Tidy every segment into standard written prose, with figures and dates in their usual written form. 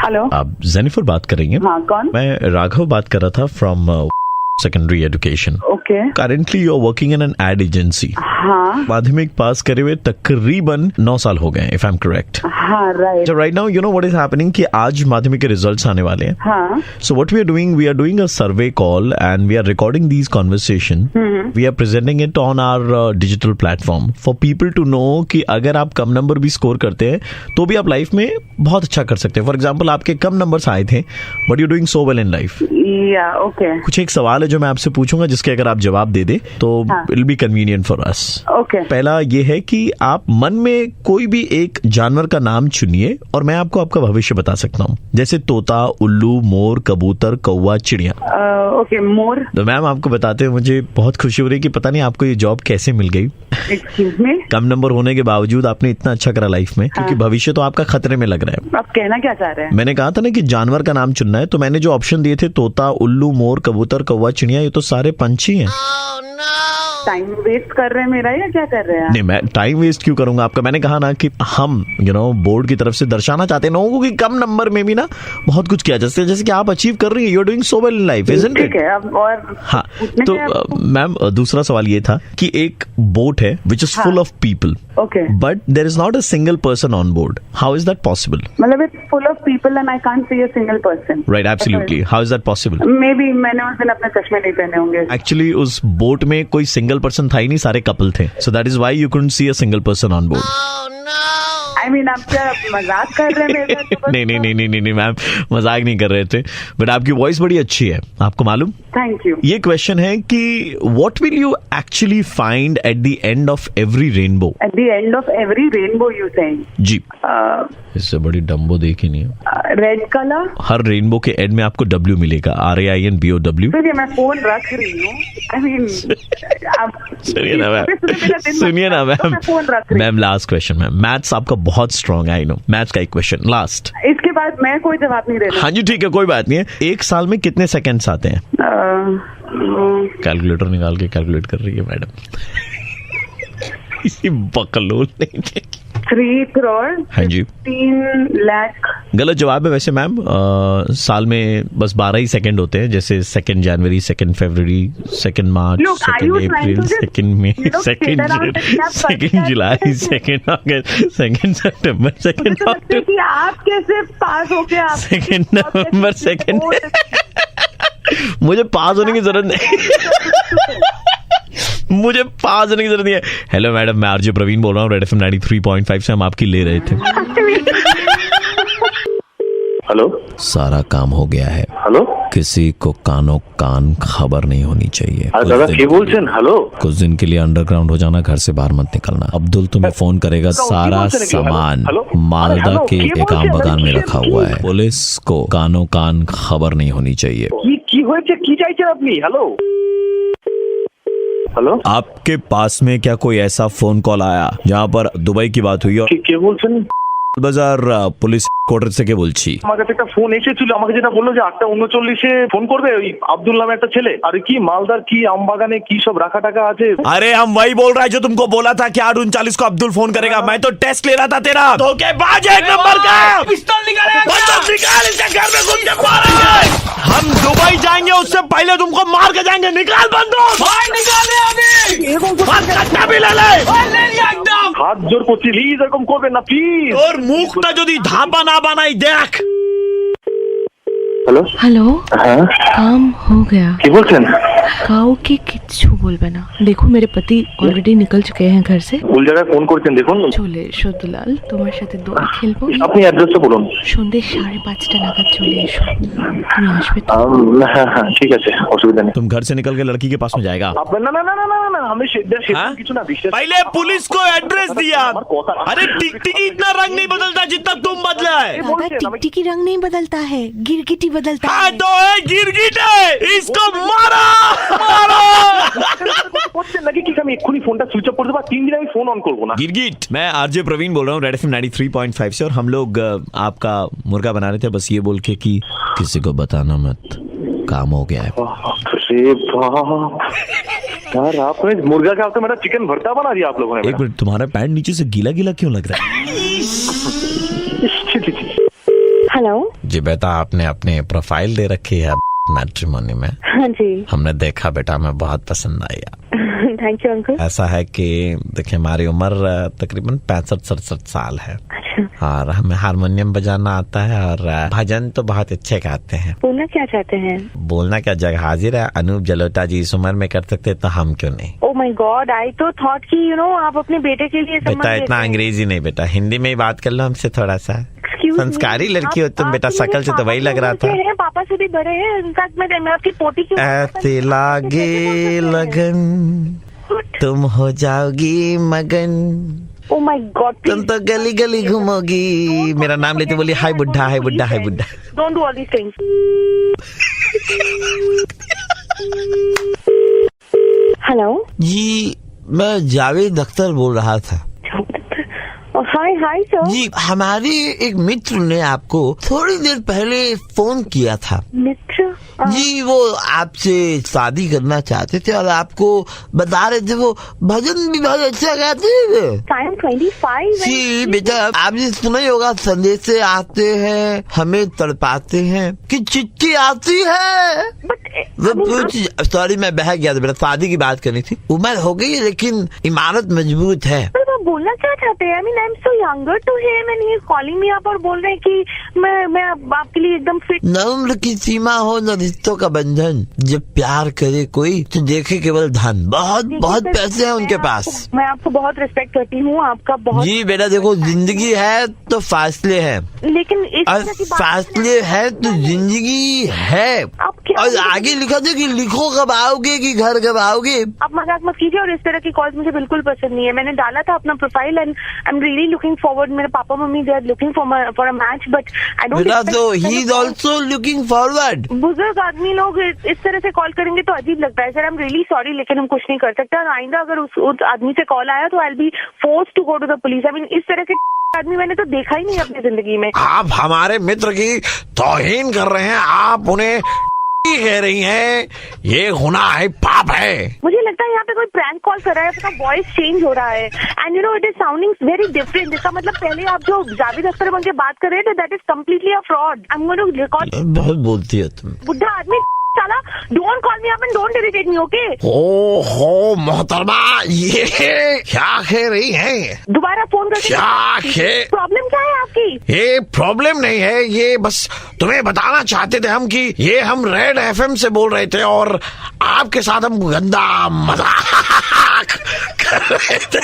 Hello, आप Jennifer बात कर रही हैं? हाँ, कौन? मैं राघव बात कर रहा था from secondary education. Okay. Currently you are working in an aid agency. हाँ माध्यमिक पास करे हुए तकरीबन 9 साल हो गए, इफ आई एम करेक्ट। हाँ, right. So right now, you know what is happening कि आज माध्यमिक के रिजल्ट्स आने वाले हैं। हाँ। So what we are doing a survey call and we are recording these conversation. We are presenting it on our digital platform for people to know कि अगर आप कम नंबर भी स्कोर करते हैं तो भी आप लाइफ में बहुत अच्छा कर सकते हैं। फॉर एग्जाम्पल आपके कम नंबर्स आए थे but you doing so well in life. या ओके। कुछ एक सवाल है जो मैं आपसे पूछूंगा जिसके अगर आप जवाब दे दे तो it will be convenient for us. Okay. पहला ये है कि आप मन में कोई भी एक जानवर का नाम चुनिए और मैं आपको आपका भविष्य बता सकता हूँ, जैसे तोता, उल्लू, मोर, कबूतर, कौवा, चिड़िया। ओके, मोर। तो मैम आपको बताते हुए मुझे बहुत खुशी हो रही है कि पता नहीं आपको ये जॉब कैसे मिल गई। Excuse me? कम नंबर होने के बावजूद आपने इतना अच्छा करा लाइफ में, क्योंकि भविष्य तो आपका खतरे में लग रहा है। आप कहना क्या चाह रहे हैं? मैंने कहा था ना कि जानवर का नाम चुनना है, तो मैंने जो ऑप्शन दिए थे तोता, उल्लू, मोर, कबूतर, कौवा, चिड़िया, ये तो सारे पंछी हैं। टाइम वेस्ट कर रहे हैं मेरा या क्या कर रहे हैं? नहीं, मैं टाइम वेस्ट क्यों करूंगा आपका। मैंने कहा ना कि हम बोर्ड की तरफ से दर्शाना चाहते हैं लोगों को कि कम नंबर में भी ना बहुत कुछ किया जा सकता है, जैसे कि आप अचीव कर रही है। You are doing so well in life, isn't it? ठीक है। अब और हाँ, तो मैम दूसरा सवाल ये था कि एक बोट है which is full of people, okay, but there is not a single person on board. How is that possible? मतलब it's full of people and I can't see a single person. Right, absolutely. How is that possible? Maybe मैंने उस दिन अपने चश्मे नहीं पहने होंगे। Actually उस बोट में कोई सिंगल पर्सन था ही नहीं, सारे कपल थे। So that is why you couldn't see a single person on board. I mean आप क्या मजाक कर रहे हैं मेरे साथ? नहीं मैम, मजाक नहीं कर रहे थे, बट आपकी वॉइस बड़ी अच्छी है, आपको मालूम। Thank you. ये क्वेश्चन है कि what will you actually find at the end of every rainbow? At the end of every rainbow you saying? जी। इससे बड़ी डम्बो देखी नहीं है। Red colour. हर रेनबो के एंड में आपको W मिलेगा, RAINBOW। फिर मैं फोन रख रही हूँ। आई मीन सुनिए ना ma'am, ma'am last question ma'am. Maths आपका बहुत स्ट्रॉन्ग है, आई नो। मैथ्स का एक क्वेश्चन लास्ट, इसके बाद मैं कोई जवाब नहीं देना। हाँ जी ठीक है, कोई बात नहीं है। एक साल में कितने सेकंड्स आते हैं? कैलकुलेटर निकाल के कैलकुलेट कर रही है मैडम। इसी बकलोल नहीं थे। 3 करोड़। हाँ जी। 3 लाख। गलत जवाब है वैसे मैम। साल में बस 12 ही सेकंड होते हैं, जैसे 2 जनवरी, 2 फरवरी, 2 मार्च, 2 अप्रैल, 2 मई, 2 जुलाई, 2 अगस्त, 2 सितंबर, 2 अक्टूबर। आप कैसे पास हो गए? 2 नवंबर, 2 मुझे पास होने की जरूरत नहीं। मुझे पास होने की जरूरत नहीं है। हेलो मैडम, मैं आरजे प्रवीण बोल रहा हूँ, रेड FM 93.5 से हम आपकी ले रहे थे। हेलो, सारा काम हो गया है। हेलो, किसी को कानो कान खबर नहीं होनी चाहिए। दादा के बोलছেন? हेलो, कुछ दिन के लिए अंडरग्राउंड हो जाना, घर से बाहर मत निकलना। अब्दुल तुम्हें फोन करेगा, सारा सामान मालदा के एक आम बागान में रखा हुआ है। पुलिस को कानो कान खबर नहीं होनी चाहिए। কি হয়েছে? কি চাইছেন আপনি? हेलो हेलो, आपके पास में क्या कोई ऐसा फोन कॉल आया जहाँ पर दुबई की बात हुई? और কে বলছেন? বাজার পুলিশ কোয়ার্টার থেকে বলছি। আমার কাছে একটা ফোন এসেছিল, আমাকে যেটা বললো যে 8:39 ফোন করবে ওই আব্দুল নামে একটা ছেলে। আর কি মালদার কি আমবাগানে কি সব রাখা টাকা আছে। अरे हम वही बोल रहा है जो तुमको बोला था कि 8:39 को अब्दुल फोन करेगा। मैं तो टेस्ट ले रहा था तेरा। धोखेबाज एक नंबर का। पिस्तौल निकाल, इसके घर में घुस के मारेंगे। हम दुबई जाएंगे उससे पहले तुमको मार के जाएंगे। निकाल बंदूक, निकाल अभी भी ले ले। হাত জোর করছি, প্লিজ এরকম করবেন না প্লিজ। और মুখটা যদি ধাপা না বানাই দেখ। হ্যালো হ্যালো, হ্যাঁ काम हो गया। কি বলছেন? কাউকে কিচ্ছু বলবে না। দেখো मेरे पति ऑलरेडी निकल चुके हैं घर से। ভুল জায়গায় ফোন করছেন, দেখুন। চলে এসো দুলাল, তোমার সাথে দোল খেলবো। আপনি অ্যাড্রেসটা বলুন। সন্ধ্যে 5:30 নাগাদ চলে এসো। তুমি আসবে তো? হ্যাঁ হ্যাঁ ঠিক আছে, অসুবিধা নেই। तुम घर से निकल के लड़की के पास में जाएगा? না না না না না না, আমি কিছু না বিশ্বাস। पहले पुलिस को एड्रेस दिया। अरे टिकटिकी इतना रंग नहीं बदलता जितना तुम बदला है। दादा, टिकटिकी रंग नहीं बदलता है, गिरगिटी बदलता हाँ है। तो है गिरगिट है, इसको मारो मारो। করছেন নাকি? কি আমি এক্ষুনি ফোনটা সুইচ অফ করে দেবো, 3 दिन আমি ফোन ऑन করবো ना। गिरगिट। मैं आरजे प्रवीण बोल रहा हूँ, रेड FM 93.5 से, और हम लोग आपका मुर्गा बना रहे थे, बस ये बोल के कि किसी को बताना मत, काम हो गया है। अरे बाप यार, आपने मुर्गा का मेरा चिकन भरता बना दिया आप लोगों ने। एक मिनट, तुम्हारा पैंट नीचे से गीला गीला क्यों लग रहा है? हेलो। जी बेटा, आपने अपनी प्रोफाइल दे रखी है मैट्रिमोनी में। हाँ जी। हमने देखा बेटा, हमें बहुत पसंद आई आप। Thank you uncle. ऐसा है कि देखिए, हमारी उम्र तकरीबन 65-67 साल है। अच्छा। और हमें हारमोनियम बजाना आता है और भजन तो बहुत अच्छे गाते हैं। बोलना क्या चाहते हैं? बोलना क्या, जग हाजिर है। अनूप जलोटा जी इस उम्र में कर सकते तो हम क्यों नहीं। ओह माय गॉड, आई तो थॉट कि आप अपने बेटे के लिए बेटा इतना अंग्रेजी नहीं बेटा, हिंदी में ही बात कर लो हमसे थोड़ा सा। संस्कारी लड़की हो तुम बेटा, शकल से तो वही लग रहा था। पापा से भी बड़े हैं, इनफैक्ट मैं आपकी पोती की। ऐसे लागे लगन तुम हो जाओगी मगन, ओह माय गॉड, तुम तो गली गली घूमोगी। मेरा नाम लेते बोली हाय बुड्ढा, हाय बुड्ढा, हाय बुड्ढा। Don't do all these things. Hello जी, मैं जावेद अख्तर बोल रहा था। हाय हाय सर। जी, हमारे एक मित्र ने आपको थोड़ी देर पहले फोन किया था। मित्र? जी, वो आपसे शादी करना चाहते थे और आपको बता रहे थे वो भजन भी बहुत अच्छा गाते हैं। I am 25। जी बेटा, आपने सुना ही होगा, संदेश से आते हैं हमें तड़पाते हैं कि चिट्ठी आती है। सॉरी, मैं बह गया था बेटा, शादी की बात करनी थी। उम्र हो गई है लेकिन इमारत मजबूत है। बोलना क्या चाहते हैं? I am so younger to him and he is calling me up और बोल रहे हैं कि मैं आपके लिए एकदम फिट। न उम्र की सीमा हो न रिश्तों का बंधन, जब प्यार करे कोई तो देखे केवल धन। बहुत पैसे हैं उनके पास। मैं आपको बहुत रिस्पेक्ट करती हूँ, आपका बहुत। जी बेटा देखो, जिंदगी है तो फासले हैं, लेकिन और फासले है तो जिंदगी है। और आगे लिखा था कि लिखो कब आओगे कि घर कब आओगे। आप मजाक मत कीजिए और इस तरह की कॉल्स मुझे बिल्कुल पसंद नहीं है। मैंने डाला था अपना profile and I am really looking forward. मेरे पापा मम्मी they are looking for a match, but I don't. बेटा तो he is also looking forward. बुजुर्ग आदमी लोग इस तरह से कॉल करेंगे तो अजीब लगता है। Sir I am really sorry, लेकिन हम कुछ नहीं कर सकते। और आइंदा अगर उस आदमी से कॉल आया तो I will be forced to go to the police. I mean, इस तरह के आदमी मैंने तो देखा ही नहीं अपनी जिंदगी में। आप हमारे मित्र की तौहीन कर रहे हैं, आप उन्हें कह रही हैं, ये गुनाह है, पाप है। मुझे लगता है यहाँ पे कोई प्रैंक कॉल कर रहा है, अपना वॉइस चेंज हो रहा है and it is sounding very different. इसका मतलब पहले आप जो जावेद अख्तर बन के बात कर रहे थे, that is completely a fraud. I am going to record. बहुत बोलती है तुम। बुढ़ा आदमी साला, don't call me up and don't irritate me, okay? हो मोहतरमा, ये क्या कह रही हैं? दोबारा फोन करके क्या प्रॉब्लम क्या है आपकी? ये प्रॉब्लम नहीं है, ये बस तुम्हें बताना चाहते थे हम कि ये हम रेड एफएम से बोल रहे थे और आपके साथ हम गंदा मजाक कर रहे थे।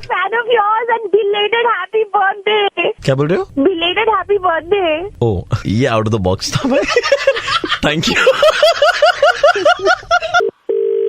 Fan of yours and belated happy birthday. क्या बोल रहे हो? Belated happy birthday. ओह, ये आउट ऑफ द बॉक्स था। Thank you.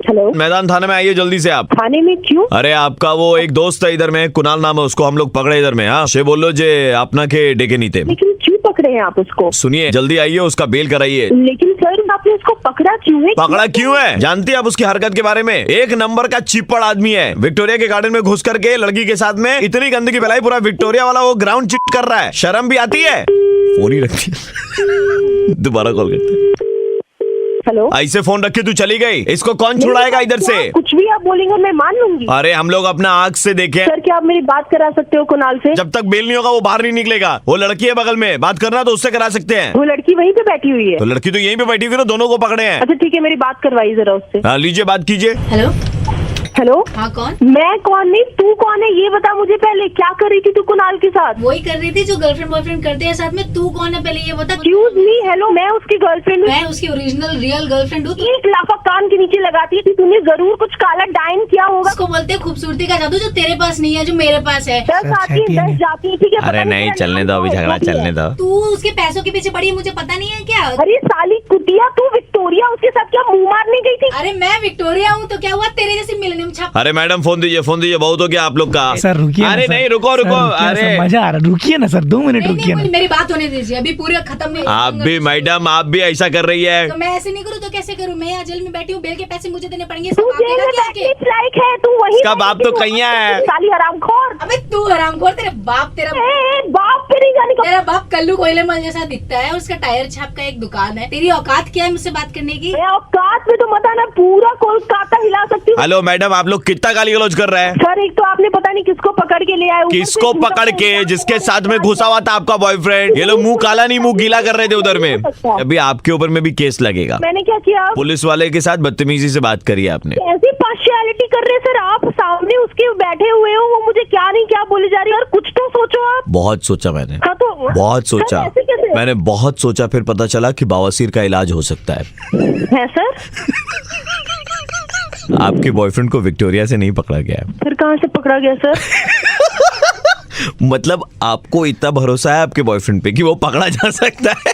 हेलो, मैदान थाने में आइए जल्दी से आप। थाने में क्यों? अरे आपका वो एक दोस्त है इधर में, कुणाल नाम है उसको, हम लोग पकड़े इधर में। हाँ, से बोलो जे अपना के डेके नहीं थे। लेकिन क्यों पकड़े हैं आप उसको? सुनिए, जल्दी आइए, उसका बेल कराइए। लेकिन सर, आपने उसको पकड़ा क्यों है? पकड़ा क्यों है जानती है आप उसकी हरकत के बारे में? एक नंबर का चिपड़ आदमी है। विक्टोरिया के गार्डन में घुस करके लड़की के साथ में इतनी गंदगी फैलाई, पूरा विक्टोरिया वाला वो ग्राउंड चिट कर रहा है। शर्म भी आती है? फोन ही रखती है। दोबारा कॉल करते हैं। हेलो, ऐसे फोन रखे तू चली गई, इसको कौन छुड़ाएगा इधर से? कुछ भी आप बोलेंगे मैं मान लूंगी। अरे हम लोग अपना आंख से देखे। सर, क्या आप मेरी बात करा सकते हो कुणाल से? जब तक बेल नहीं होगा वो बाहर नहीं निकलेगा। वो लड़की है बगल में, बात करना तो उससे करा सकते हैं। वो लड़की वहीं पे बैठी हुई है। तो लड़की तो यहीं पे बैठी हुई ना, दोनों को पकड़े हैं। अच्छा ठीक है, मेरी बात करवाइए जरा उससे। हाँ, लीजिए बात कीजिए। Hello, hello. हाँ कौन? मैं कौन नहीं, तू कौन है ये बता मुझे पहले। क्या कर रही थी तू कुणाल के साथ? वही कर रही थी जो गर्लफ्रेंड बॉयफ्रेंड करते हैं साथ में। तू कौन है पहले ये बता। एक्सक्यूज मी, हेलो, मैं उसकी गर्लफ्रेंड हूँ। मैं उसकी ओरिजिनल रियल गर्लफ्रेंड हूँ। एक लाफा कान के नीचे लगाती थी, तूने जरूर कुछ काला डाइन किया होगा। उसको बोलते हैं खूबसूरती का जादू, जो तेरे पास नहीं है, जो मेरे पास है। 10 आती है 10 जाती है, ठीक है? अरे नहीं, चलने दो, अभी झगड़ा चलने दो। तू उसके पैसों के पीछे पड़ी है, मुझे पता नहीं है क्या? अरे साली कुटिया, तू विक्टोरिया उसके साथ क्या मुंह मारने गई थी? अरे मैं विक्टोरिया हूँ तो क्या हुआ, तेरे जैसी मिलेनियम छाप। अरे मैडम फोन दीजिए, बहुत हो गया आप लोग का। सर रुकिए। अरे नहीं, रुको। अरे मजा आ रहा, रुकिए ना सर, 2 मिनट रुकिए ना। मेरी बात होने दीजिए, अभी पूरा खत्म नहीं। आप भी मैडम, आप भी ऐसा कर रही है। तो मैं ऐसे नहीं करूँ तो कैसे करूँ? मैं यहाँ जेल में बैठी हूँ, बेल के पैसे मुझे देने पड़ेंगे। तू जेल में बैठने लायक है, तू वही इसका बाप तो कैया है। साली हरामखोर। अबे तू हरामखोर, तेरे बाप तेरा बाप पे नहीं जाने का। तेरा बाप कल्लू कोयले मल जैसा दिखता है, उसका टायर छाप का एक दुकान है। तेरी औकात क्या है मुझसे बात करने की? औकात में तो मत आना, पूरा कोलकाता हिला सकती हूँ। हेलो मैडम, आप लोग कितना गाली गलौज कर रहे हैं? सर एक तो आपने पता नहीं किसको पकड़ के ले आए, ऊपर से किसको झूठा पकड़ के? बोल- जिसके साथ में घुसा हुआ था आपका बॉयफ्रेंड। ये लोग मुंह काला नहीं मुंह गीला कर रहे थे उधर में। अभी आपके ऊपर में भी केस लगेगा। मैंने क्या किया? पुलिस वाले के साथ बदतमीजी से बात करी आपने। ऐसी पार्शियलिटी कर रहे सर, आप सामने उसके बैठे हुए हो, वो मुझे क्या नहीं क्या बोले जा रही है, और कुछ तो सोचो आप। बहुत सोचा मैंने, हाँ तो बहुत सर, सोचा ऐसे कैसे? मैंने बहुत सोचा, फिर पता चला कि बवासीर का इलाज हो सकता है। है सर? आपके बॉयफ्रेंड को विक्टोरिया से नहीं पकड़ा गया है। फिर कहाँ से पकड़ा गया सर? मतलब आपको इतना भरोसा है आपके बॉयफ्रेंड पे कि वो पकड़ा जा सकता है?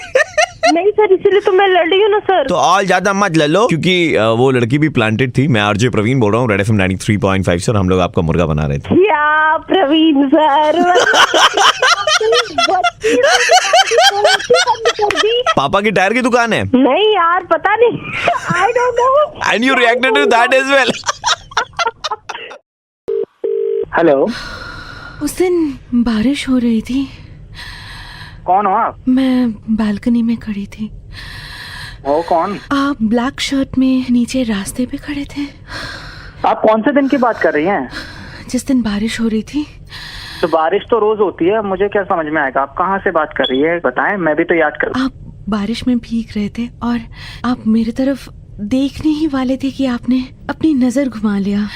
नहीं सर, इसीलिए तो मैं लड़ रही हूँ ना सर। तो और ज्यादा मत ले लो, क्योंकि वो लड़की भी प्लांटेड थी। मैं आरजे प्रवीण बोल रहा हूँ, रेड एफएम 93.5 से, और हम लोग आपका मुर्गा बना रहे थे। क्या प्रवीण सर? पापा की टायर की दुकान है। नहीं यार, पता नहीं, I don't know. And you reacted to that as well. Hello, उस दिन बारिश हो रही थी, कौन हो आप? मैं बालकनी में खड़ी थी। वो कौन? आप ब्लैक शर्ट में नीचे रास्ते पे खड़े थे आप कौन से दिन की बात कर रही हैं? जिस दिन बारिश हो रही थी। तो बारिश तो रोज होती है, मुझे क्या समझ में आएगा? आप कहाँ से बात कर रही है बताएं, मैं भी तो याद करूँ। आप बारिश में भीग रहे थे और आप मेरी तरफ देखने ही वाले थे कि आपने अपनी नजर घुमा लिया।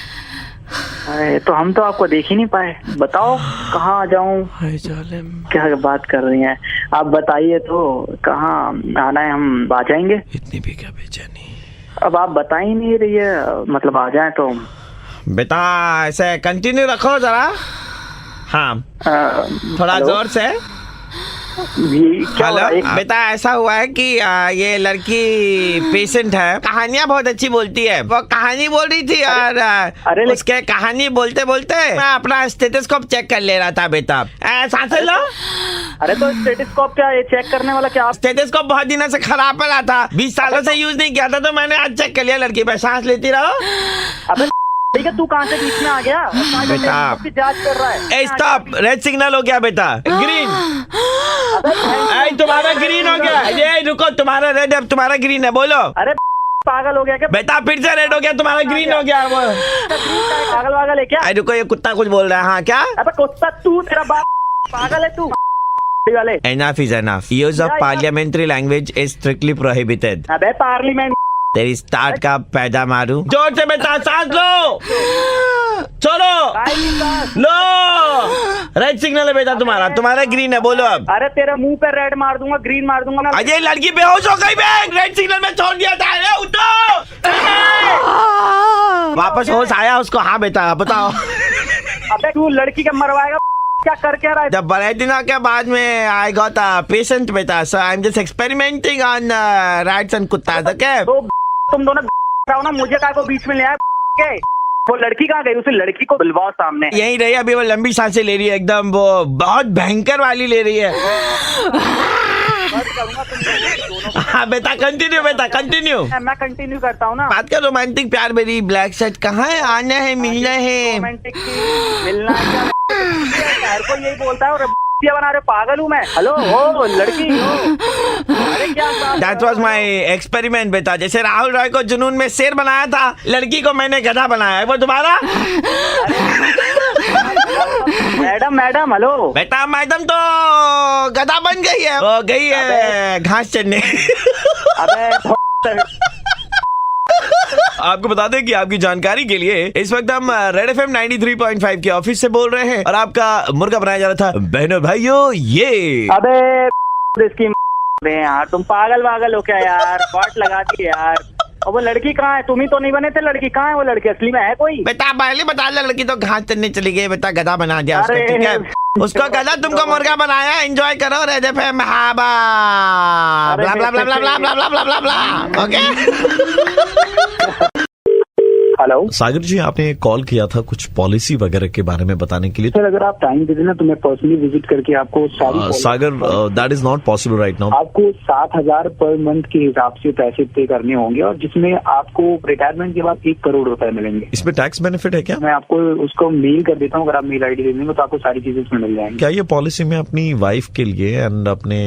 अरे तो हम तो आपको देख ही नहीं पाए। बताओ कहाँ आ जाऊँ? क्या बात कर रही हैं आप? बताइए तो कहाँ आना है, हम आ जाएंगे। इतनी भी क्या बेचैनी? अब आप बता ही नहीं रही है, मतलब आ जाए तो। बेटा ऐसे कंटिन्यू रखो जरा। हाँ, थोड़ा हेलो? जोर से। ये क्या हो रहा है? हेलो बेटा, ऐसा हुआ है कि ये लड़की पेशेंट है, कहानियाँ बहुत अच्छी बोलती है। वो कहानी बोल रही थी और अरे उसके कहानी बोलते बोलते मैं अपना स्टेथोस्कोप चेक कर ले रहा था। बेटा सांसें लो। अरे तो स्टेथोस्कोप क्या, ये चेक करने वाला क्या? आप स्टेथोस्कोप बहुत दिनों से खराब पड़ा था, 20 सालों से यूज नहीं किया था, तो मैंने आज चेक कर लिया। लड़की पे सांस लेती रहो। अबे ठीक है, तू कहाँ से बीच में आ गया? बेटा की जांच कर रहा है। स्टॉप, रेड सिग्नल हो गया बेटा, ग्रीन। तुम्हारा ग्रीन हो गया। ये रुको, तुम्हारा रेड है, तुम्हारा ग्रीन है, बोलो। अरे पागल हो गया क्या? बेटा फिर से रेड हो गया, तुम्हारा ग्रीन हो गया। वो पागल वागल है क्या? रुको, ये कुत्ता कुछ बोल रहा है। हाँ क्या? अबे कुत्ता तू, तेरा बाप पागल है तू वाले। Enough is enough. Use of parliamentary language is strictly prohibited. अबे पार्लियामेंट तेरी स्टार्ट का पैदा मारू। जोर से बेटा, सांस लो, चलो लो। रेड सिग्नल है बेटा तुम्हारा, तुम्हारा ग्रीन है, बोलो अब। अरे तेरे मुंह पे रेड मार दूंगा, ग्रीन मार दूंगा ना। अजय लड़की बेहोश हो गई। मैं रेड सिग्नल में छोड़ दिया था। अरे उठो, वापस होश आया उसको। हाँ बेटा बताओ। अबे तू लड़की के मरवाएगा, क्या कर क्या रहा है? जब बड़े दिनों के बाद में आई गॉट अ पेशेंट बेटा, so I am just experimenting on rats and कुत्ता। ओके तो तुम दोनों रहो ना, मुझे काय को बीच में ले आया के? वो लड़की कहाँ गई? उसे लड़की को बुलवाओ सामने। यही रही अभी, वो लंबी सांसें ले रही है एकदम, वो बहुत भयंकर वाली ले रही है। हाँ बेटा कंटिन्यू, बेटा कंटिन्यू। मैं कंटिन्यू करता हूँ ना। बात कर रोमांटिक प्यार मेरी। ब्लैक शर्ट कहाँ है? आना है, मिलना है। रोमांटिक मिलना है क्या? हर कोई यही बोलता है और बना रहे, पागल हूँ मैं। हेलो ओ लड़की हो। अरे क्या? That was my experiment बेटा। जैसे राहुल रॉय को जुनून में शेर बनाया था, लड़की को मैंने गधा बनाया है। वो तुम्हारा? Madam madam hello. बेटा मैडम तो गधा बन गई है, वो गई है घास चढ़ने। अबे आपको बता दें कि आपकी जानकारी के लिए इस वक्त हम रेड एफएम 93.5 के ऑफिस से बोल रहे हैं और आपका मुर्गा बनाया जा रहा था। बहनों भाइयों, ये अबे इसकी यार, तुम पागल वागल हो क्या यार? बॉट लगाती है यार। और वो लड़की कहाँ है? तुम ही तो नहीं बने थे। लड़की कहाँ है? वो लड़की असली में है कोई? बेटा पहले बता दे, लड़की तो घास चढ़ने चली गई। बेटा गधा बना दिया उसको, अरे, ठीक है? उसको गधा, तुमको मुर्गा बनाया। एंजॉय करो रेड एफएम। हाबा ब्ला ब्ला ब्ला ब्ला ब्ला ब्ला ब्ला ब्ला ब्ला। ओके हेलो सागर जी, आपने कॉल किया था कुछ पॉलिसी वगैरह के बारे में बताने के लिए। सर, अगर आप टाइम दे देना तो मैं पर्सनली विजिट करके आपको sorry Sagar, that is not possible right now. आपको 7,000 पर मंथ के हिसाब से पैसे पे करने होंगे और जिसमें आपको रिटायरमेंट के बाद 1 करोड़ रुपए मिलेंगे। इसमें टैक्स बेनिफिट है क्या? मैं आपको उसको मेल कर देता हूँ, अगर आप मेल आईडी दे देंगे तो आपको सारी चीजें उसमें मिल जाएंगी। क्या ये पॉलिसी में अपनी वाइफ के लिए एंड अपने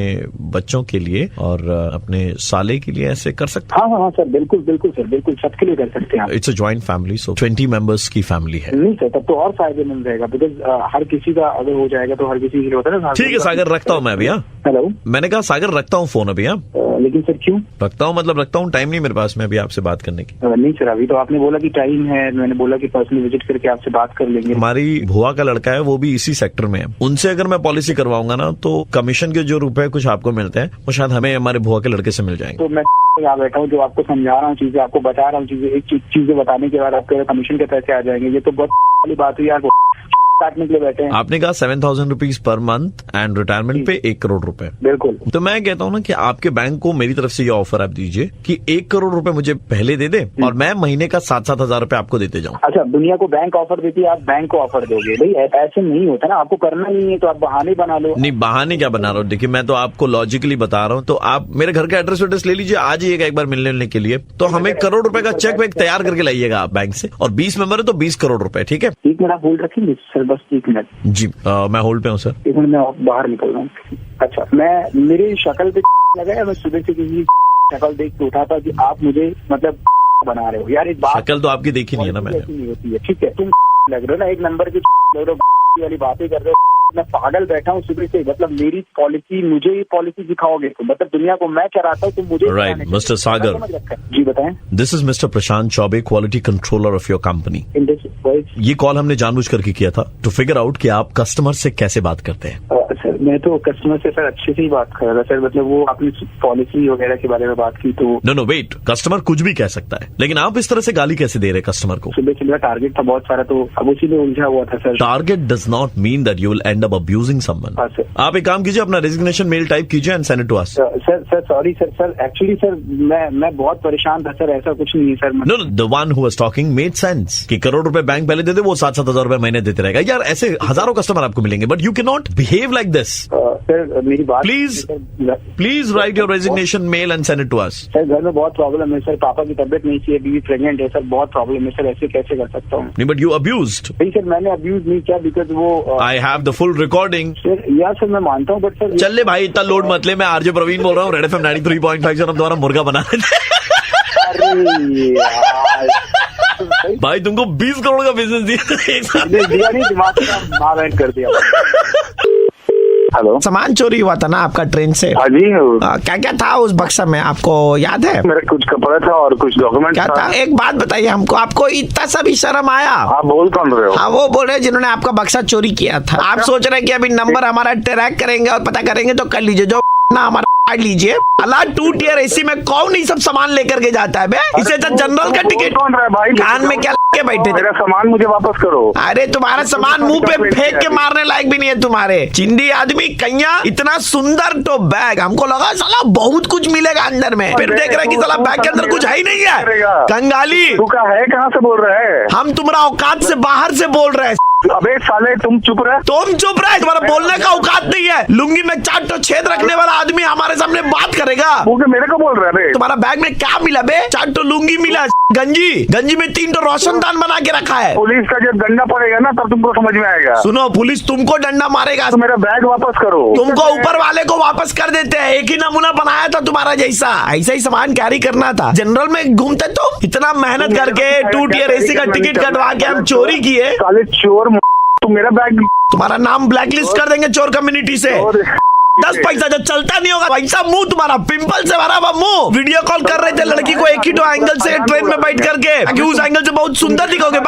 बच्चों के लिए और अपने साले के लिए ऐसे कर सकते हाँ हाँ हाँ सर, बिल्कुल बिल्कुल सर, बिल्कुल सबके लिए कर सकते हैं आप। It's a joint family, so 20 members की फैमिली है। नहीं सर, तब तो और फायदेमंद रहेगा, बिकॉज हर किसी का अगर हो जाएगा तो हर किसी के लिए होता है ना। ठीक है सागर, रखता हूँ मैं अभी। हाँ, हेलो, मैंने कहा सागर रखता हूँ फोन अभी। हाँ, लेकिन सर क्यों रखता हूँ मतलब रखता हूँ, टाइम नहीं मेरे पास में अभी आपसे बात करने की। नहीं सर, अभी तो आपने बोला कि टाइम है, मैंने बोला कि पर्सनली विजिट करके आपसे बात कर लेंगे। हमारी भुआ का लड़का है, वो भी इसी सेक्टर में है। उनसे अगर मैं पॉलिसी करवाऊंगा ना तो कमीशन के जो रुपए कुछ आपको मिलते हैं वो शायद हमें हमारे भुआ के लड़के से मिल जाएंगे। तो मैं यहाँ बैठा हूँ, जो आपको समझा रहा हूँ चीजें, आपको बता रहा हूँ चीजें, एक चीजें बताने के बाद आपके कमीशन के पैसे आ जाएंगे। ये तो बहुत वाली बात हुई यार, काटने के लिए बैठे हैं। आपने कहा 7,000 rupees per month and retirement पे 1 करोड़ रुपए। बिल्कुल। तो मैं कहता हूँ ना कि आपके बैंक को मेरी तरफ से ये ऑफर आप दीजिए कि 1 करोड़ रुपए मुझे पहले दे दे और मैं महीने का 7-7 हजार रुपए आपको देते जाऊँ। अच्छा, दुनिया को बैंक ऑफर देती है, आप बैंक को ऑफर दोगे? भाई ऐसे नहीं होता ना, आपको करना नहीं है तो आप बहाने बना लो। नहीं, बहाने क्या बना रहा हूँ, देखिए मैं तो आपको लॉजिकली बता रहा हूँ। तो आप मेरे घर का एड्रेस वेड्रेस ले लीजिए, आ जाइएगा एक बार मिलने के लिए। तो हमें 1 करोड़ रुपए का चेक वेक तैयार करके लाइएगा आप बैंक से, और 20 मेंबर है तो 20 करोड़ रुपए। ठीक है, 1 मिनट आप होल्ड रखेंगे सर, बस 1 मिनट जी। मैं होल्ड पे हूँ सर। 1 मिनट में बाहर निकल रहा हूँ। अच्छा, मैं मेरी शक्ल पे लगा है, मैं सुबह से किसी शक्ल देख के उठा था कि आप मुझे मतलब बना रहे हो यार। एक बात, शक्ल तो आपकी देखी नहीं है ना मैंने। नहीं होती है, ठीक है, तुम लग रहे हो ना, एक नंबर की लग रहे हो, वाली बातें कर रहे हो। मैं पागल बैठा हूँ सुबह से, मतलब मेरी पॉलिसी, मुझे ये पॉलिसी सिखाओगे तो मतलब दुनिया को मैं चलाता हूँ, तो मुझे राइट मिस्टर सागर, जी बताएं। This is mister Prashant Choubey, quality controller of your company. ये कॉल हमने जानबूझ करके किया था टू फिगर आउट कि आप कस्टमर से कैसे बात करते हैं। सर, मैं तो कस्टमर से सर अच्छे से ही बात कर रहा था सर, मतलब वो आपने पॉलिसी वगैरह के बारे में बात की तो। नो वेट, कस्टमर कुछ भी कह सकता है, लेकिन आप इस तरह से गाली कैसे दे रहे कस्टमर को? सुबह से मेरा टारगेट था बहुत सारा, तो अब उसी में उलझा हुआ था sir. Target does not mean that you will end up abusing someone. आप एक काम कीजिए, अपना रेजिग्नेशन मेल टाइप कीजिए and send it to us. Sir sorry sir, actually sir मैं बहुत परेशान था सर, ऐसा कुछ नहीं है sir. No, the one who was talking made sense कि करोड़ रुपए बैंक पहले दे दे, वो 7-7 हजार रुपए महीने देते रहेगा। यार ऐसे हजारों कस्टमर आपको मिलेंगे, but you can not behave like this. Sir मेरी बात, please write your resignation mail and send it to us. Sir घर में बहुत प्रॉब्लम है सर, पापा की तबियत नहीं चाहिए, बीवी प्रेग्नेंट है सर, बहुत प्रॉब्लम है सर, ऐसे कैसे कर सकता हूँ? नहीं, बट यू अब्यूज्ड। नहीं सर, मैंने अब्यूज नहीं किया, बिकॉज वो I have the full recording. Sir यार सर मैं मानता हूँ, बट सर चल ले भाई, इतना लोड मत ले। मैं आरजे प्रवीण बोल रहा हूँ, रेड एफएम 93.5 से हम तुम्हारा मुर्गा बना रहे थे। अरे यार भाई तुमको 20 करोड़ का बिजनेस दिया एक साथ। दिया नहीं, दिमाग में मार बैठ कर दिया। हेलो, सामान चोरी हुआ था ना आपका ट्रेन से? हाँ जी, क्या क्या था उस बक्सा में, आपको याद है? मेरा कुछ कपड़ा था और कुछ डॉक्यूमेंट क्या था? एक बात बताइए हमको, आपको इतना सा भी शर्म आया? आप बोल कौन रहे हो? हाँ, वो बोल रहे जिन्होंने आपका बक्सा चोरी किया था। आप सोच रहे हैं कि अभी नंबर हमारा ट्रैक करेंगे और पता करेंगे, तो कर लीजिए, जो ना हमारा काट लीजिए। अल्लाह 2 टियर एसी में कौन ही सब सामान लेकर के जाता है बे? इसे तो जनरल का टिकट। कौन रहा है भाई? कान में क्या के बैठे थे? मेरा सामान मुझे वापस करो। अरे तुम्हारा सामान मुंह पे फेंक के मारने लायक भी नहीं है तुम्हारे चिंदी आदमी कन्या। इतना सुंदर तो बैग, हमको लगा साला बहुत कुछ मिलेगा अंदर में, फिर देख रहे कि साला बैग के अंदर कुछ है ही नहीं है। कंगाली तू का है, कहाँ से बोल रहा है? हम तुम्हारा औकात से बाहर से बोल रहे हैं। अबे साले तुम चुप रहे। तुम चुप रहे, तुम्हारा बोलने का औकात नहीं है। लुंगी में 4 तो छेद रखने वाला आदमी हमारे सामने बात करेगा। वो मेरे को बोल रहा है? तुम्हारा बैग में क्या मिला बे? 4 तो लुंगी मिला, गंजी में 3 तो रोशनदान बना के रखा है। पुलिस का जब डंडा पड़ेगा ना तब तुमको समझ में आएगा। सुनो, पुलिस तुमको डंडा मारेगा तो मेरा बैग वापस करो। तुमको ऊपर वाले को वापस कर देते हैं। एक ही नमूना बनाया था तुम्हारा जैसा, ऐसा ही सामान कैरी करना था। जनरल में घूमते तुम, इतना मेहनत करके 2 टियर एसी का टिकट कटवा के हम चोरी किए। साले चोर, तू मेरा बैग, तुम्हारा नाम ब्लैकलिस्ट कर देंगे चोर कम्युनिटी से। 10 पैसा जो चलता नहीं होगा वैसा मुंह तुम्हारा, पिंपल से भरा हुआ मुंह। वीडियो कॉल कर रहे थे लड़की को एक ही तो एंगल से ट्रेन में बैठ करके, ताकि उस एंगल से बहुत सुंदर दिखोगे।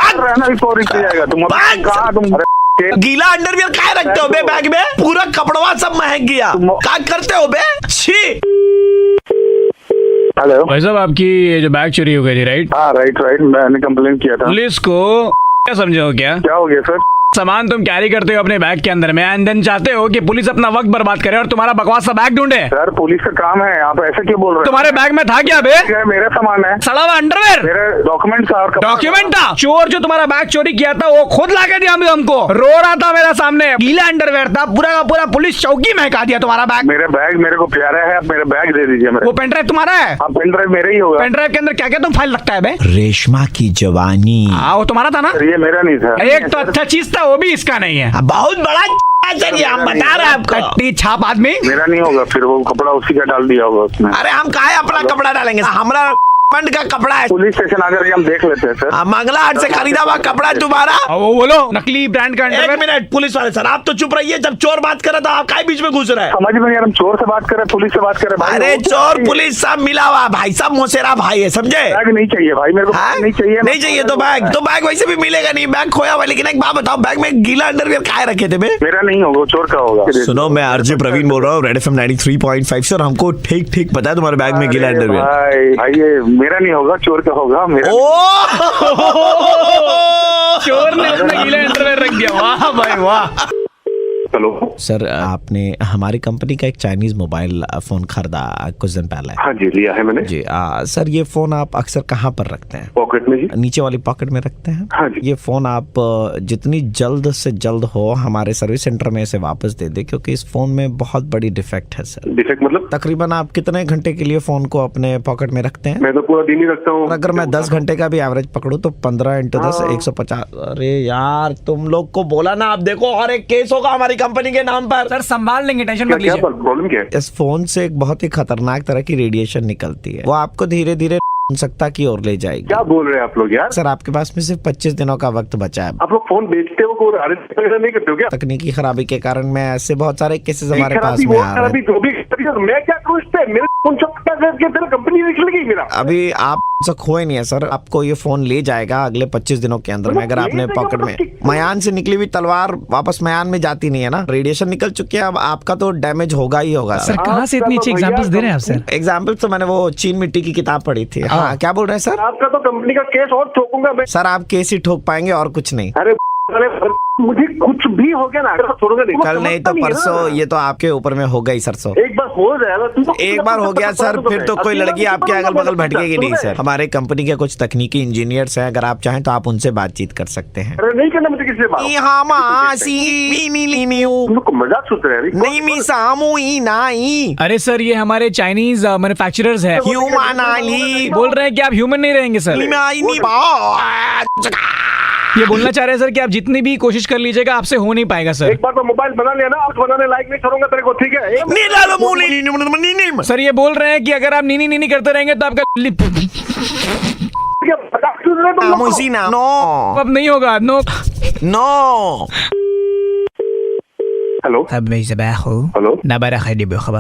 गीला अंडरवियर काहे रखते हो बे बैग में? पूरा कपड़वा सब महक गया, क्या करते हो बे? छी। हेलो भाई साहब, आपकी ये जो बैग चोरी हो गई थी, राइट? हाँ राइट, मैंने कंप्लेन किया था। पुलिस को क्या समझे हो? क्या हो गया सर? सामान तुम कैरी करते हो अपने बैग के अंदर में एंड देन चाहते हो कि पुलिस अपना वक्त बर्बाद करे और तुम्हारा बकवास सा बैग ढूंढे। सर पुलिस का काम है, आप ऐसे क्यों बोल रहे तुम्हारे बैग में था क्या बे? हैं? मेरा सामान है, सड़ा हुआ अंडरवेयर, मेरे डॉक्यूमेंट और डॉक्यूमेंट था। चोर जो तुम्हारा बैग चोरी किया था वो खुद ला के दिया हमको, रो रहा था मेरे सामने, गीला अंडरवेयर था, पूरा का पूरा पुलिस चौकी महका दिया तुम्हारा बैग। मेरे बैग मेरे को प्यारा है, आप मेरे बैग दे दीजिए। वो पेन ड्राइव तुम्हारा है? आप पेन ड्राइव मेरा ही होगा। पेन ड्राइव के अंदर क्या क्या तुम फाइल रखता है बे? रेशमा की जवानी। वो तुम्हारा था ना? ये मेरा नहीं था। एक तो अच्छा चीज था वो भी इसका नहीं है। बहुत बड़ा सर, ये हम बता रहे हैं आपको। कट्टी छाप आदमी। मेरा नहीं होगा, फिर वो कपड़ा उसी का डाल दिया होगा उसमें। अरे हम काहे अपना कपड़ा डालेंगे, हमारा फंड का कपड़ा है। पुलिस स्टेशन आकर के हम देख लेते हैं सर। मंगला हाट से खरीदा हुआ कपड़ा तुम्हारा। वो बोलो नकली ब्रांड का एक अंडरवेयर। मिनट पुलिस वाले सर, आप तो चुप रहिए। जब चोर बात कर रहा था आप काहे बीच में घुस रहे हैं? समझ में नहीं, हम चोर से बात कर रहे हैं, पुलिस से बात कर रहे हैं। अरे चोर पुलिस सब मिला हुआ भाई, सब मोसेरा भाई है, समझे? बैग नहीं चाहिए भाई मेरे को, हाँ? नहीं चाहिए। नहीं चाहिए तो बैग वैसे भी मिलेगा नहीं, बैग खोया हुआ। लेकिन एक बात बताओ, बैग में गीला अंडरवियर काहे रखे थे बे? मेरा नहीं होगा, चोर का होगा। सुनो, मैं आरजे प्रवीण बोल रहा हूँ, रेड एफएम 93.5 से, और हमको ठीक ठीक पता है तुम्हारे बैग में गीला अंडरवियर। भाई ये मेरा नहीं होगा, चोर का होगा। मेरा चोर ने अपना गीला अंडरवेयर रख दिया। वाह भाई वाह। हेलो सर, आपने हमारी कंपनी का एक चाइनीज मोबाइल फोन खरीदा कुछ दिन पहले। हाँ जी, लिया है मैंने जी। सर ये फोन आप अक्सर कहाँ पर रखते हैं? पॉकेट में जी। नीचे वाली पॉकेट में रखते हैं? हाँ जी। ये फोन आप जितनी जल्द से जल्द हो हमारे सर्विस सेंटर में इसे वापस दे दे, क्योंकि इस फोन में बहुत बड़ी डिफेक्ट है सर। डिफेक्ट मतलब? तकरीबन आप कितने घंटे के लिए फोन को अपने पॉकेट में रखते हैं? मैं तो पूरा दिन ही रखता हूँ। अगर मैं 10 घंटे का भी एवरेज पकड़ूं तो 15 × 10 150। अरे यार, तुम लोग को बोला ना, आप देखो और एक केस होगा हमारी कंपनी के नाम पर। सर संभाल लेंगे, टेंशन मत क्या लीजिए। प्रॉब्लम क्या है? इस फोन से एक बहुत ही खतरनाक तरह की रेडिएशन निकलती है, वो आपको धीरे धीरे सकता की ओर ले जाएगी। क्या बोल रहे हैं आप लोग यार? सर आपके पास में सिर्फ 25 दिनों का वक्त बचा है। आप लोग फोन बेचते हो, कोई अरेस्ट वगैरह नहीं करते हो क्या? तकनीकी खराबी के कारण में ऐसे बहुत सारे केसेस हमारे पास खराबी, में वो आ रहे खराबी, हैं। जो भी मैं क्या करूँ इस पे? मेरे फोन सब करके तेरा कंपनी निकलेगी मेरा। अभी आप से खोए नहीं है सर, आपको ये फोन ले जाएगा अगले 25 दिनों के अंदर में। अगर आपने पॉकेट में मयान से निकली हुई तलवार वापस मयान में जाती नहीं है ना, रेडिएशन निकल चुकी है, अब आपका तो डैमेज होगा ही होगा। सर कहाँ से इतनी अच्छी एग्जांपल्स दे रहे हैं आप सर? एग्जाम्पल तो मैंने वो चीन मिट्टी की किताब पढ़ी थी। हाँ, क्या बोल रहे हैं सर? आपका तो कंपनी का केस और ठोकूंगा मैं। सर आप केस ही ठोक पाएंगे और कुछ नहीं। अरे मुझे कुछ भी हो गया ना, अगर छोड़ूंगा नहीं। कल नहीं तो परसों, ये तो आपके ऊपर में होगा ही सरसों। एक बार हो जाएगा, एक बार हो गया सर, फिर तो कोई लड़की आपके अगल बगल भटकेगी नहीं सर। हमारे कंपनी के कुछ तकनीकी इंजीनियर्स हैं, अगर आप चाहें तो आप उनसे बातचीत कर सकते हैं। अरे नहीं करना मुझे किसी से बात। तुम लोग को मजाक सोच रहे हैं? नहीं मी सामू ही नहीं। अरे सर ये हमारे चाइनीज मैन्युफैक्चरर्स है, ह्यूमन आली बोल रहे हैं कि आप ह्यूमन नहीं रहेंगे सर। ये बोलना चाह रहे हैं सर कि आप जितनी भी कोशिश कर लीजिएगा आपसे हो नहीं पाएगा सर। एक बार तो मोबाइल बना लिया ना, आप बनाने लायक नहीं छोड़ूंगा तेरे को, ठीक है? सर सर ये बोल रहे हैं कि अगर आप नीनी नीनी करते रहेंगे तो आपका मजाक सुन रहे तुम लोग को? नो अब नहीं होगा। No no. हेलो अब मैं ज़बाह हूँ हेलो, ना बारा खैली बेखबा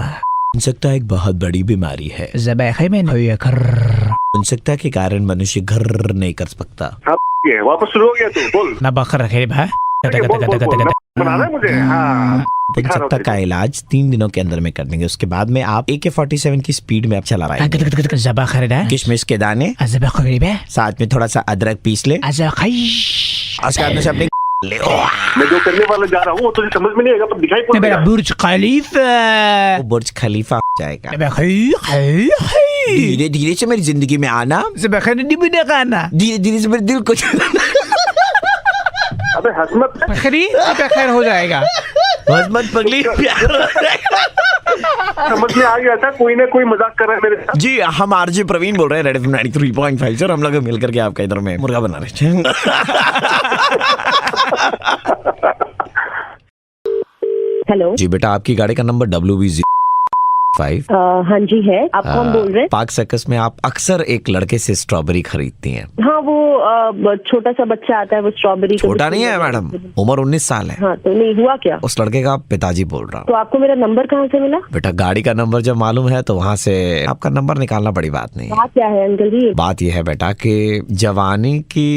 बन सकता है एक बहुत बड़ी बीमारी है। ज़बाह में नहीं कर बन के कारण मनुष्य घर नहीं कर सकता। ये वापस शुरू हो गया तू, बोल। ना बकर रखे भा बना रहा है मुझे। हाँ, पंचकता का इलाज 3 दिनों के अंदर में कर देंगे। उसके बाद में आप AK-47 की स्पीड में आप चला पाएंगे। ज़बाह खरीदा किशमिश के दाने, ज़बाह खरीदा साथ में थोड़ा सा अदरक पीस ले, उसके बाद में से अपने ले मैं जो करने वाला जा रहा हूँ वो तुझे समझ में नहीं आएगा, पर दिखाई पड़ मेरा बुर्ज खलीफा वो बुर्ज खलीफा हो जाएगा। धीरे धीरे धीरे से मेरी जिंदगी में आना, धीरे धीरे से मेरे दिल को छूना। अबे हंस मत, खैर हो जाएगा। बस मत पगली, प्यार हो जाएगा। समझ में आ गया था, कोई ना कोई मजाक कर रहा है मेरे साथ। जी, हम आरजे प्रवीण बोल रहे हैं, रेड एफएम 93.5 सर। हम लोग मिलकर के आपका इधर में मुर्गा बना रहे थे। हेलो जी बेटा, आपकी गाड़ी का नंबर WB05। हाँ जी है, आप कौन बोल रहे हैं? पार्क सर्कस में आप अक्सर एक लड़के से स्ट्रॉबेरी खरीदती हैं। हाँ, वो छोटा सा बच्चा आता है, वो स्ट्रॉबेरी छोटा नहीं है मैडम, उम्र 19 साल है। हाँ, तो नहीं हुआ क्या? उस लड़के का पिताजी बोल रहा हूँ। तो आपको मेरा नंबर कहाँ से मिला? बेटा गाड़ी का नंबर जब मालूम है तो वहाँ से आपका नंबर निकालना बड़ी बात नहीं है। बात क्या है अंकल जी? बात यह है बेटा कि जवानी की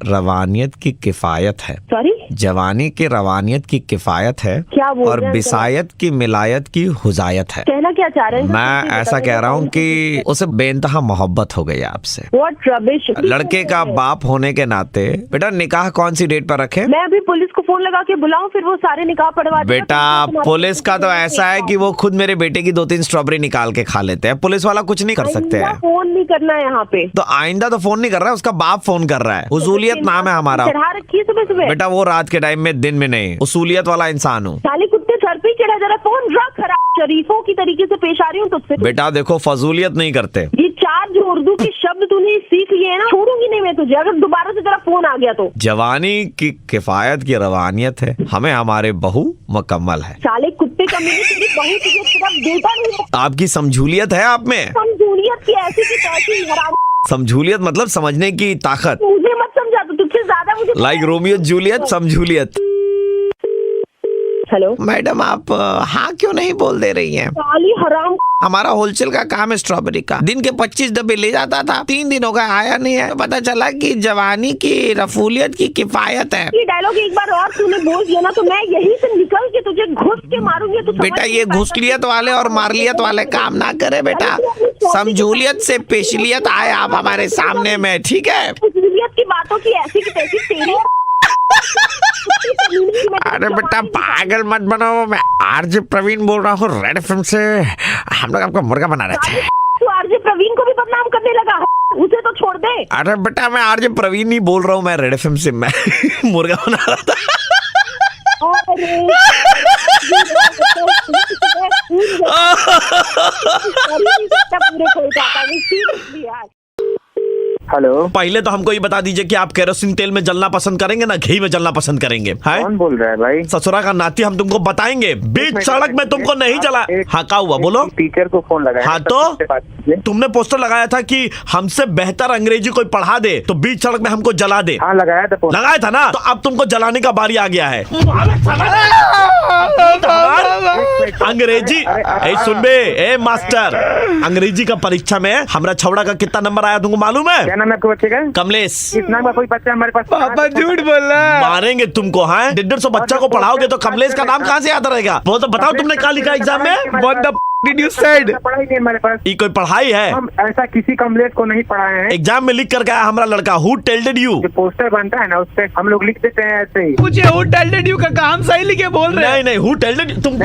रवानियत की किफायत है। सॉरी, जवानी की रवानियत की किफायत है क्या बोल और रहे हैं? बिसायत की मिलायत की हुजायत है। कहना क्या चाह रहे हैं? मैं ऐसा कह रहा हूँ कि उसे बेइंतहा मोहब्बत हो गई आपसे। What rubbish. लड़के का बाप होने के नाते बेटा निकाह कौन सी डेट पर रखे? मैं अभी पुलिस को फोन लगा के बुलाऊं, फिर वो सारे निकाह पढ़वा देगा। बेटा पुलिस का तो ऐसा है कि वो खुद मेरे बेटे की 2-3 स्ट्रॉबेरी निकाल के खा लेते हैं, पुलिस वाला कुछ नहीं कर सकते हैं। फोन नहीं करना है यहाँ पे। तो आइंदा तो फोन नहीं कर रहा है, उसका बाप फोन कर रहा है। उसूलियत नाम है हमारा। चढ़ा रखी है सुबह सुबह। बेटा वो रात के टाइम में, दिन में नहीं। उसूलियत वाला इंसान हूँ। साले कुत्ते सर पे चढ़ा जरा फोन रख, खराब शरीफों की तरीके से पेश आ रही हूँ तुझसे। बेटा देखो फजूलियत नहीं करते। ये 4 जो उर्दू के शब्द तूने सीख लिए है ना, छोड़ूंगी नहीं मैं तुझे अगर दोबारा से तेरा फोन आ गया तो। जवानी की किफायत की रवानियत है, हमें हमारे बहू मुकम्मल है। साले कुत्ते का मेरी तेरी बहू तुझे सिर्फ बेटा नहीं है। आपकी समझूलियत है आप में। समझूलियत की ऐसी की तैसी हराम। समझूलियत मतलब समझने की ताकत। मुझे मत समझा, तो तुझसे ज्यादा मुझे लाइक रोमियो जूलियत समझूलियत। हेलो मैडम आप हाँ क्यों नहीं बोल दे रही हैं? साली हराम। हमारा होलसेल का काम है स्ट्रॉबेरी का। दिन के 25 डब्बे ले जाता था, 3 दिन हो गए आया नहीं है। पता चला कि जवानी की रफूलियत की किफायत है। ये डायलॉग एक बार और तूने बोल दिया ना तो मैं यहीं से निकल के तुझे घुस के मारूंगी। तो बेटा ये घुसलियत वाले और मारलियत वाले काम ना करे बेटा। समझूलियत से पेशलियत आए आप हमारे सामने में, ठीक है? समझूलियत की बातों की ऐसी की तैसी तेरी। अरे बेटा पागल मत बनो, मैं आरजे प्रवीण बोल रहा हूँ रेड एफएम से। हम लोग आपको मुर्गा बना रहे थे। तू आरजे प्रवीण को भी बदनाम करने लगा, उसे तो छोड़ दे। अरे बेटा मैं आरजे प्रवीण नहीं बोल रहा हूँ, मैं रेड एफएम से मैं मुर्गा बना रहा था। हेलो, पहले तो हमको ये बता दीजिए कि आप केरोसिन तेल में जलना पसंद करेंगे ना घी में जलना पसंद करेंगे? कौन बोल रहा है भाई? ससुरा का नाती हम तुमको बताएंगे। बीच सड़क में तुमको नहीं चला। हाँ क्या हुआ बोलो? टीचर को फोन लगाया। हाँ तो तुमने पोस्टर लगाया था कि हमसे बेहतर अंग्रेजी कोई पढ़ा दे तो बीच सड़क में हमको जला दे। हाँ लगाया था पोस्टर। लगाया था ना, तो अब तुमको जलाने का बारी आ गया है। अंग्रेजी सुन बे ए मास्टर, अंग्रेजी का परीक्षा में हमारा छवड़ा का कितना नंबर आया तुमको मालूम है? क्या नाम है आपके बच्चे का? कमलेश। इस नाम का कोई बच्चा हमारे पास? पापा झूठ बोल रहा है। मारेंगे तुमको। हाँ 150 बच्चा को पढ़ाओगे तो कमलेश का नाम कहाँ से याद रहेगा? वो तो बताओ तुमने क्या लिखा एग्जाम में? What the did you said? पढ़ाई नहीं हमारे पास। ये कोई पढ़ाई है? हम ऐसा किसी कमलेश को नहीं पढ़ाए हैं। एग्जाम में लिख कर गया हमारा लड़का। Who told you? जो पोस्टर बनता है ना उस पे हम लोग लिख देते हैं ऐसे ही। मुझे who told you का काम सही लिखे बोल रहे हैं। नहीं हु टेल्डेड तुम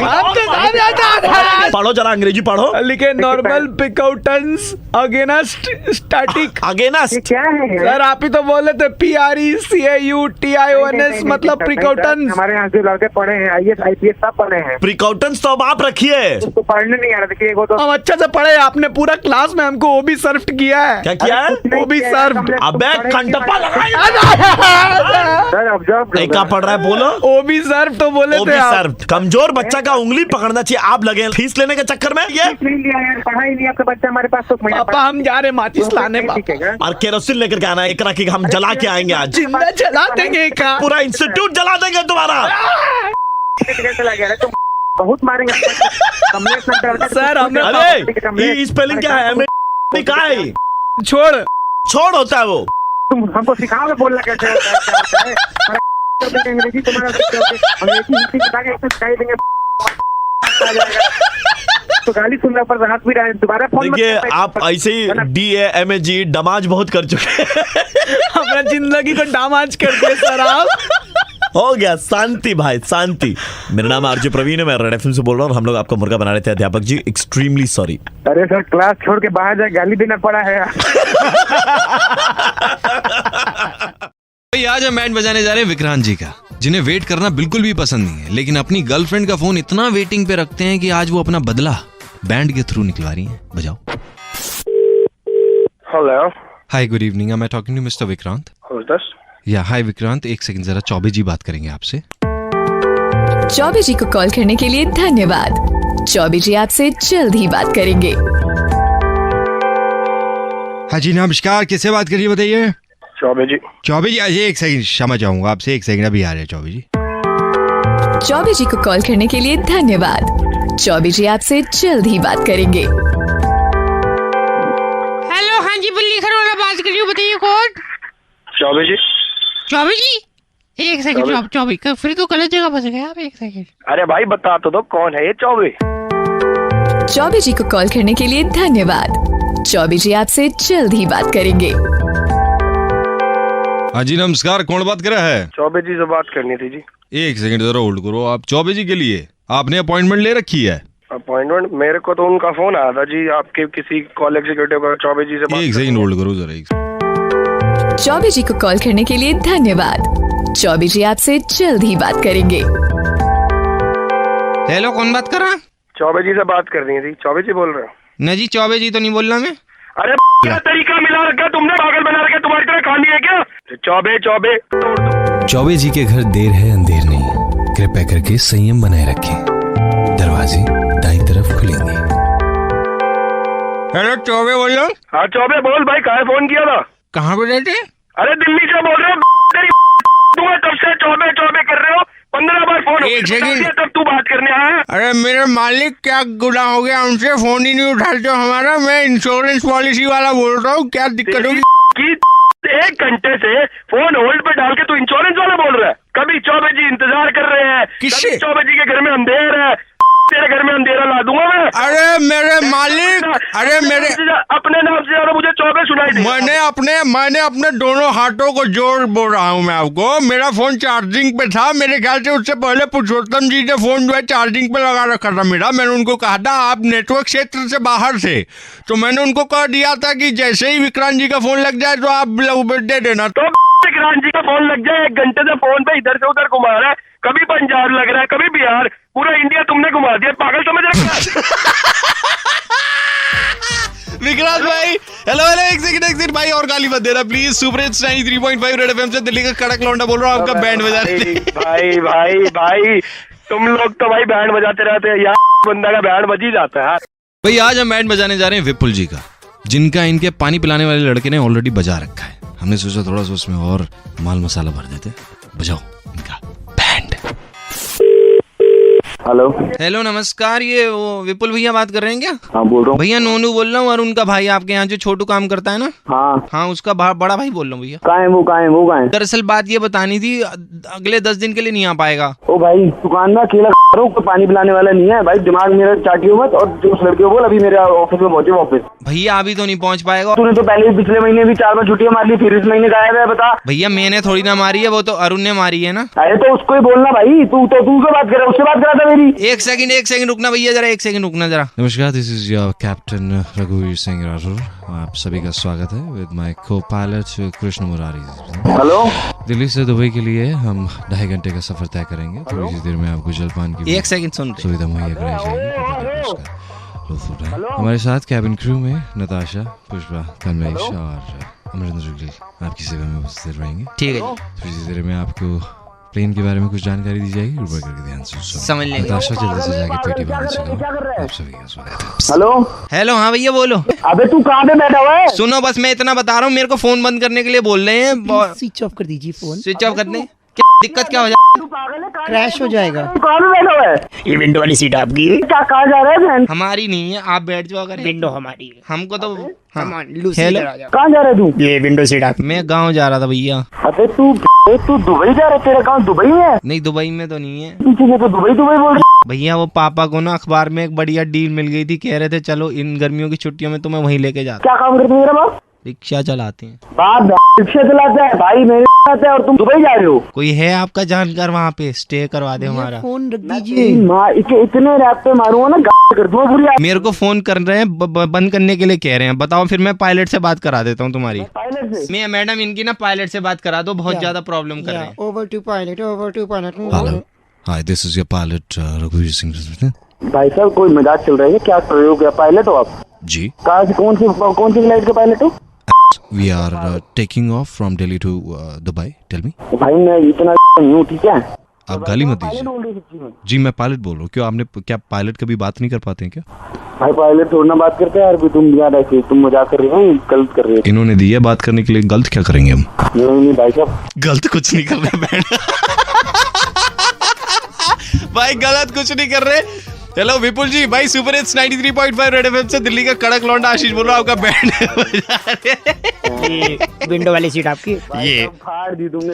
पढ़ो जरा अंग्रेजी पढ़ो। लिखे नॉर्मल पिकआउटेंस अगेंस्ट स्टैटिक। अगेंस्ट ये क्या है? सर आप ही तो बोले थे PRECAUTIONS मतलब प्रिकॉटन्स। हमारे यहाँ जो लड़के पढ़े हैं IAS IPS सब पढ़े हैं। प्रिकॉटन्स तो अब आप रखिए। उसको पढ़ने नहीं आ रहा। देखिए वो तो हम अच्छा से पढ़े, आपने पूरा क्लास में हमको ओबी सर्व किया है। क्या किया है? ओबी सर्व। अबे कंटप्पा लगाया। सर ऑब्जर्व क्या पढ़ रहा है बोलो? ओबी सर्व तो बोले ओबी थे आप। सर्व। कमजोर बच्चा का उंगली पकड़ना चाहिए, आप लगे फीस लेने के चक्कर में। ये नहीं लिया यार, पढ़ाई नहीं आपका बच्चा हमारे पास। तो पापा हम जा रहे माचिस लाने। और केरोसिन लेकर के आना एक रखी हम जला के आएंगे आज। जिंदा जला देंगे का। पूरा इंस्टीट्यूट जला देंगे तुम्हारा। चला गया तुम बहुत मारेंगे। सर हमने अरे स्पेलिंग क्या है? क्या है? छोड़ छोड़ होता है वो। तुम हमको सिखाओगे बोलना कैसे होता है? अंग्रेजी तुम्हारा अंग्रेजी बता के सिखाई देंगे तो गाली सुनने पर हाथ भी रहे। दोबारा फोन देखिए आप ऐसे ही DAMAG डमाज बहुत कर चुके हैं। हमारा जिंदगी को डामाज कर दिया सर आप। हो गया शांति भाई शांति। मेरा नाम आरजे प्रवीण है, मैं रेड एफएम से बोल रहा हूँ। हम लोग आपको मुर्गा बना रहे थे अध्यापक जी, एक्सट्रीमली सॉरी। अरे सर क्लास छोड़ के बाहर जाए गाली देना पड़ा है। आज हम बैंड बजाने जा रहे हैं विक्रांत जी का, जिन्हें वेट करना बिल्कुल भी पसंद नहीं है, लेकिन अपनी गर्लफ्रेंड का फोन इतना वेटिंग पे रखते हैं कि आज वो अपना बदला बैंड के थ्रू निकलवा रही हैं। बजाओ। Hello, hi good evening, I am talking to Mister Vikrant? या हाय विक्रांत, एक सेकंड जरा चौबे जी बात करेंगे आपसे। चौबे जी को कॉल करने के लिए धन्यवाद। चौबे जी आपसे जल्द ही बात करेंगे। हाँ जी नमस्कार, किससे बात करिए बताइए? चौबे जी। चौबे जी आज एक सेकंड क्षमा चाहूंगा आपसे, एक सेकंड अभी आ रहे हैं चौबे जी। चौबे जी को कॉल करने के लिए धन्यवाद। चौबे जी आपसे जल्द ही बात करेंगे। हेलो, हाँ जी बल्ली घर वाला बात कर रही हूँ, बताइए कौन? चौबे जी। चौबे जी एक सेकंड। चौबे का फिर तो गलत जगह फंस गए आप। एक सेकंड। अरे भाई बता तो दो कौन है ये चौबे? चौबे जी को कॉल करने के लिए धन्यवाद। चौबे जी आपसे जल्द ही बात करेंगे। हाँ जी नमस्कार, कौन बात कर रहा है? चौबे जी से बात करनी थी जी। एक सेकंड जरा होल्ड करो। आप चौबे जी के लिए आपने अपॉइंटमेंट ले रखी है? अपॉइंटमेंट मेरे को तो उनका फोन आया था जी, आपके किसी कॉल एग्जीक्यूटिव का, चौबे जी से एक सेकंड होल्ड करो जरा। चौबे जी को कॉल करने के लिए धन्यवाद। चौबे जी आपसे जल्द ही बात करेंगे। हेलो, कौन बात कर रहा? चौबे जी से बात करनी थी। चौबे जी बोल रहे हो? नहीं जी, चौबे जी तो नहीं बोल रहा मैं। अरे क्या तरीका मिला रखा तुमने, पागल बना रखा, तुम्हारी तरह खानी है क्या? चौबे चौबे चौबे जी के घर देर है अंधेर नहीं, कृपया करके संयम बनाए रखें। दरवाजे दाईं तरफ खुलेंगे। हेलो, चौबे बोल रहा हूँ। हाँ चौबे बोल भाई, कहाँ फोन किया था? कहाँ पे रहते? अरे दिल्ली से बोल रहे हो। तुम्हें तब से चौबे चौबे कर रहे हो, 15 बार फोन एक सेकंड, तब तू बात करने आया। अरे मेरे मालिक, क्या गुनाह हो गया उनसे? फोन ही नहीं उठाते हो हमारा। मैं इंश्योरेंस पॉलिसी वाला बोल रहा हूँ, क्या दिक्कत होगी? कि 1 घंटे से फोन होल्ड पे डाल के तू इंश्योरेंस वाला बोल रहा है। कभी चौबे जी इंतजार कर रहे हैं, किससे? चौबे जी के घर में अंधेर है, तेरे घर में अंधेरा ला दूंगा मैं। अरे मेरे मालिक, अरे मेरे अपने नाम से ज्यादा मुझे चौबे सुनाई दे। मैंने अपने दोनों हाथों को जोड़ बोल रहा हूँ मैं आपको। मेरा फोन चार्जिंग पे था, मेरे ख्याल से उससे पहले पुरुषोत्तम जी ने फोन जो है चार्जिंग पे लगा रखा था मेरा। मैंने उनको कहा था आप नेटवर्क क्षेत्र से बाहर थे, तो मैंने उनको कह दिया था कि जैसे ही विक्रांत जी का फोन लग जाए तो आप दे देना। तो विक्रांत जी का फोन लग जाए, 1 घंटे से फोन पे इधर से उधर घुमा रहा है, कभी पंजाब लग रहा है, कभी बिहार, पूरा इंडिया तुमने घुमा दिया, पागल समझ रहा है? विक्रांत भाई, हेलो हेलो, एक सेकंड भाई, और गाली मत देना please. Super hits 93.5 red FM से दिल्ली का कड़क लौंडा बोल रहा हूँ, आपका बैंड बजा रहे। भाई तुम लोग तो भाई बैंड बजाते रहते हैं यार, बंदा का बैंड बज ही जाता है। भाई आज हम बैंड बजाने जा रहे हैं विपुल जी का, जिनका इनके पानी पिलाने वाले लड़के ने ऑलरेडी बजा रखा है। हमने सोचा थोड़ा सा उसमें और माल मसाला भर देते। बजाओ इनका बैंड। हेलो नमस्कार, ये वो विपुल भैया बात कर रहे हैं क्या? हाँ बोल रहा हूँ भैया, नोनू बोल रहा हूँ, और उनका भाई आपके यहाँ जो छोटू काम करता है ना। हाँ उसका बड़ा भाई बोल रहा हूँ भैया। कहाँ है वो? दरअसल बात ये बतानी थी, अगले 10 दिन के लिए नहीं आ पाएगा। ओ भाई, दुकान में अकेला कोई पानी पिलाने वाला नहीं है भाई, दिमाग मेरा चाटियो मत। और जो उस लड़के को बोल अभी मेरे ऑफिस में पहुंचे वापस। भैया अभी तो नहीं पहुंच पाएगा। तूने तो पहले पिछले महीने भी 4 बार छुट्टियां मार ली, फिर इस महीने गायब है, बता। भैया मैंने थोड़ी ना मारी है, वो तो अरुण ने मारी है ना। अरे तो उसको ही बोलना भाई, तू से बात कर रहा, उससे बात करा था मेरी। एक सेकंड रुकना भैया, जरा 1 सेकंड रुकना जरा। नमस्कार, दिस इज योर कैप्टन रघुवीर सिंह राठौर। आप सभी का स्वागत है विद माय को पायलट कृष्ण मुरारी। हेलो, दिल्ली से दुबई के लिए हम 2.5 घंटे का सफर तय करेंगे। थोड़ी सी देर में आपको जलपान की 1 सेकंड सुन सुविधा मुहैया कराई जाएगी। हमारे साथ कैबिन क्रू में नताशा, पुष्पा, कमलेश और अमरिंदर जुगली आपकी सेवा में उपस्थित रहेंगे। ठीक है जी। थोड़ी सी देर में आपको प्लेन के बारे में कुछ जानकारी दी जाएगी, कृपया करके ध्यान से समझ लेंगे। नताशा जल्दी से जाके पेटी बांध सको। आप सभी का स्वागत है। हेलो, हाँ भैया बोलो। अबे तू कहाँ पे बैठा हुआ है? सुनो बस मैं इतना बता रहा हूँ, मेरे को फोन बंद करने के लिए बोल रहे हैं। स्विच ऑफ कर दीजिए फोन। स्विच ऑफ करने क्या दिक्कत क्या हो जाए? क्रैश हो जाएगा। कहाँ पे बैठा हुआ है? ये विंडो वाली सीट आपकी है। क्या कहाँ जा रहा है बहन? हमारी नहीं है, आप बैठ जाओ। अगर विंडो हमारी है। हमको तो हाँ। हेलो, कहाँ जा रहा है तू? ये विंडो सीट आप। मैं गाँव जा रहा था भैया। अबे तू दुबई जा रहा है? तेरा गाँव दुबई में है? नहीं, दुबई में तो नहीं है। पीछे से तो दुबई बोल रहा। भैया वो पापा को ना अखबार में एक बढ़िया डील मिल गई थी, कह रहे थे चलो इन गर्मियों की छुट्टियों में तुम्हें वहीं लेके जाता। क्या काम करते मेरा बाप? रिक्शा चलाते हैं। बाप रिक्शा चलाता है भाई, मेरे साथ है, और तुम दुबई जा रहे हो? कोई है आपका जानकार वहाँ पे, स्टे करवा दे हमारा। फोन रख दीजिए। इतने रैप पे मारूंगा ना, कर दूंगा पूरी। मेरे को फोन कर रहे हैं, बंद करने के लिए कह रहे हैं। बताओ फिर मैं पायलट से बात करा देता हूँ तुम्हारी। पायलट से? मैं मैडम इनकी ना पायलट से बात करा दो, बहुत ज्यादा प्रॉब्लम कर रहे हैं। Over to pilot. Hello, hi, this is your pilot रघुवीर सिंह। भाई साहब कोई मजाक चल रहा है क्या? कर रहे हो क्या? पायलट हो आप? जी। कहाँ से, कौन सी फ्लाइट का पायलट हो? We are taking off from Delhi to Dubai. Tell me. भाई मैं इतना नहीं हूँ, ठीक है? आप गाली मत दीजिए। जी मैं पायलट बोल रहा हूँ। क्यों आपने क्या पायलट कभी बात नहीं कर पाते हैं क्या? भाई पायलट थोड़ी ना बात करते हैं यार, तुम यार ऐसे तुम मजाक कर रहे हो, गलत कर रहे हो। इन्होंने दी है बात करने के लिए, गलत क्या करेंगे हम? नहीं भाई साहब, गलत कुछ नहीं कर रहे बैंड। भाई गलत कुछ नहीं कर रहे। हेलो विपुल जी, भाई सुपर हिट्स 93.5 रेड एफएम से दिल्ली का कड़क लौंडा आशीष बोल रहा हूँ, आपका बैंड विंडो वाली सीट आपकी। ये फाड़ दी तुमने।